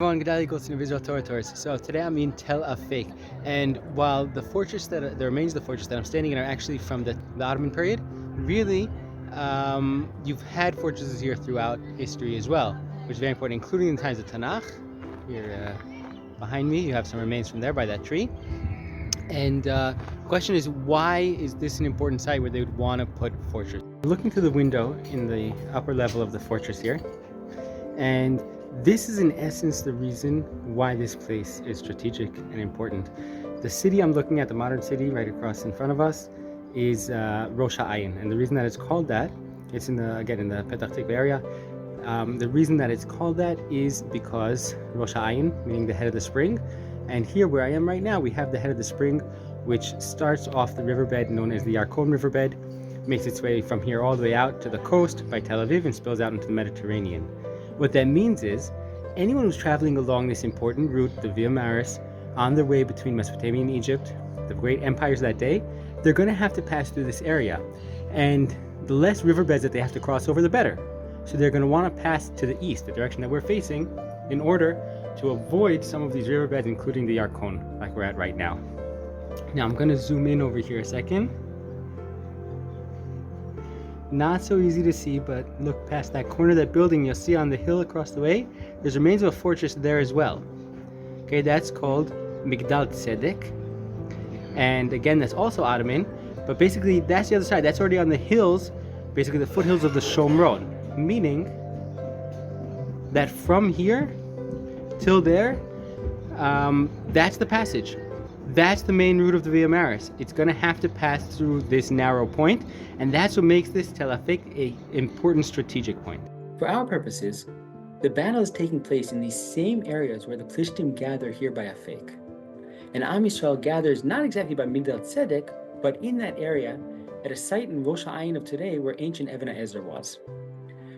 Everyone, G'day, equals in Israel Torah Tours. So today I'm in Tel Afek, and while the remains of the fortress that I'm standing in are actually from the Ottoman period, really, you've had fortresses here throughout history as well, which is very important, including in the times of Tanakh. Here behind me, you have some remains from there by that tree. And the question is, why is this an important site where they would want to put fortress? Looking through the window in the upper level of the fortress here, and this is in essence the reason why this place is strategic and important. The city I'm looking at, the modern city right across in front of us, is Rosh Ha'ayin, and the reason that it's called that, it's in the Petah Tikva area. The reason that it's called that is because Rosh Ha'ayin, meaning the head of the spring, and here where I am right now, we have the head of the spring, which starts off the riverbed known as the Yarkon riverbed, makes its way from here all the way out to the coast by Tel Aviv and spills out into the Mediterranean. What that means is, anyone who's traveling along this important route, the Via Maris, on their way between Mesopotamia and Egypt, the great empires of that day, they're going to have to pass through this area. And the less riverbeds that they have to cross over, the better. So they're going to want to pass to the east, the direction that we're facing, in order to avoid some of these riverbeds, including the Yarkon, like we're at right now. Now I'm going to zoom in over here a second. Not so easy to see, but look past that corner of that building, you'll see on the hill across the way, there's remains of a fortress there as well. Okay, that's called Migdal Tzedek. And again, that's also Ottoman, but basically that's the other side. That's already on the hills, basically the foothills of the Shomron, meaning that from here till there, that's the passage. That's the main route of the Via Maris. It's going to have to pass through this narrow point, and that's what makes this Tel Afek an important strategic point. For our purposes, the battle is taking place in these same areas where the Plishtim gather here by Afek. And Am Yisrael gathers not exactly by Migdal Tzedek, but in that area, at a site in Rosh Ha'ayin of today where ancient Eben Ezer was.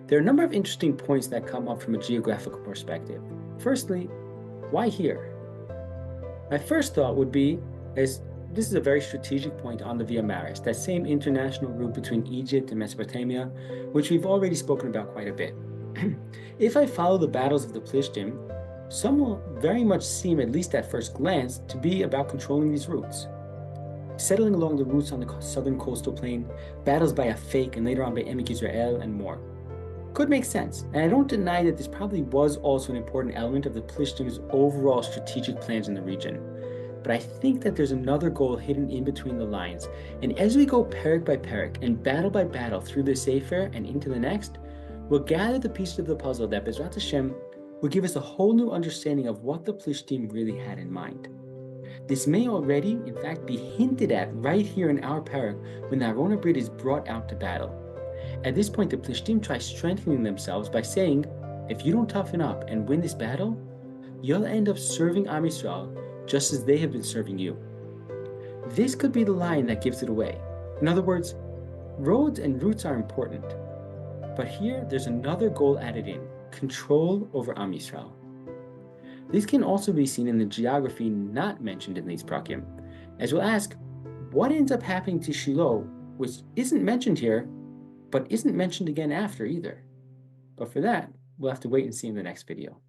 There are a number of interesting points that come up from a geographical perspective. Firstly, why here? My first thought would be, as this is a very strategic point on the Via Maris, that same international route between Egypt and Mesopotamia, which we've already spoken about quite a bit. If I follow the battles of the Plishtim, some will very much seem, at least at first glance, to be about controlling these routes. Settling along the routes on the southern coastal plain, battles by Afek and later on by Emek Yisrael and more. Could make sense, and I don't deny that this probably was also an important element of the Plishtim's overall strategic plans in the region. But I think that there's another goal hidden in between the lines, and as we go perek by perek and battle by battle through this Sefer and into the next, we'll gather the pieces of the puzzle that Bezrat Hashem will give us a whole new understanding of what the Plishtim really had in mind. This may already, in fact, be hinted at right here in our perek when the Aron HaBrit is brought out to battle. At this point, the Plishtim try strengthening themselves by saying, if you don't toughen up and win this battle, you'll end up serving Am Yisrael just as they have been serving you. This could be the line that gives it away. In other words, roads and routes are important, but here there's another goal added in, control over Am Yisrael. This can also be seen in the geography not mentioned in these prakim, as we'll ask, what ends up happening to Shiloh, which isn't mentioned here, but isn't mentioned again after either. But for that, we'll have to wait and see in the next video.